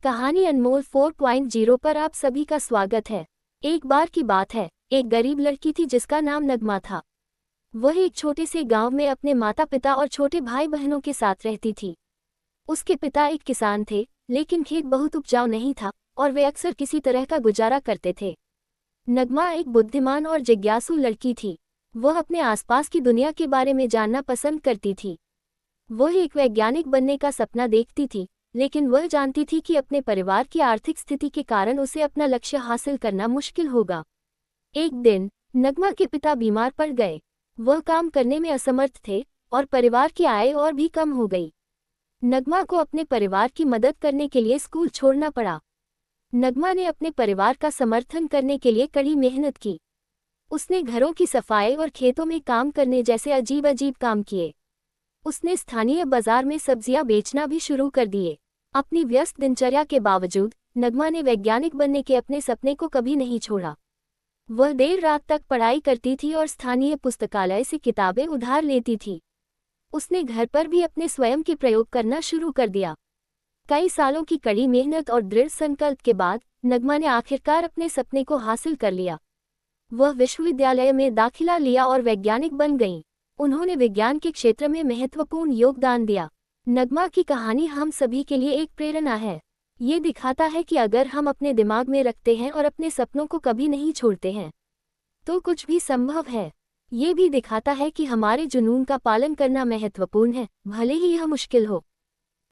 कहानी अनमोल 4.0 पर आप सभी का स्वागत है। एक बार की बात है, एक गरीब लड़की थी जिसका नाम नगमा था। वह एक छोटे से गांव में अपने माता पिता और छोटे भाई बहनों के साथ रहती थी। उसके पिता एक किसान थे, लेकिन खेत बहुत उपजाऊ नहीं था और वे अक्सर किसी तरह का गुजारा करते थे। नगमा एक बुद्धिमान और जिज्ञासु लड़की थी। वह अपने आसपास की दुनिया के बारे में जानना पसंद करती थी। वह एक वैज्ञानिक बनने का सपना देखती थी, लेकिन वह जानती थी कि अपने परिवार की आर्थिक स्थिति के कारण उसे अपना लक्ष्य हासिल करना मुश्किल होगा। एक दिन नगमा के पिता बीमार पड़ गए। वह काम करने में असमर्थ थे और परिवार की आय और भी कम हो गई। नगमा को अपने परिवार की मदद करने के लिए स्कूल छोड़ना पड़ा। नगमा ने अपने परिवार का समर्थन करने के लिए कड़ी मेहनत की। उसने घरों की सफाई और खेतों में काम करने जैसे अजीब अजीब काम किए। उसने स्थानीय बाजार में सब्जियां बेचना भी शुरू कर दिए। अपनी व्यस्त दिनचर्या के बावजूद नगमा ने वैज्ञानिक बनने के अपने सपने को कभी नहीं छोड़ा। वह देर रात तक पढ़ाई करती थी और स्थानीय पुस्तकालय से किताबें उधार लेती थी। उसने घर पर भी अपने स्वयं के प्रयोग करना शुरू कर दिया। कई सालों की कड़ी मेहनत और दृढ़ संकल्प के बाद नगमा ने आखिरकार अपने सपने को हासिल कर लिया। वह विश्वविद्यालय में दाखिला लिया और वैज्ञानिक बन गईं। उन्होंने विज्ञान के क्षेत्र में महत्वपूर्ण योगदान दिया। नगमा की कहानी हम सभी के लिए एक प्रेरणा है। ये दिखाता है कि अगर हम अपने दिमाग में रखते हैं और अपने सपनों को कभी नहीं छोड़ते हैं, तो कुछ भी संभव है। ये भी दिखाता है कि हमारे जुनून का पालन करना महत्वपूर्ण है, भले ही यह मुश्किल हो।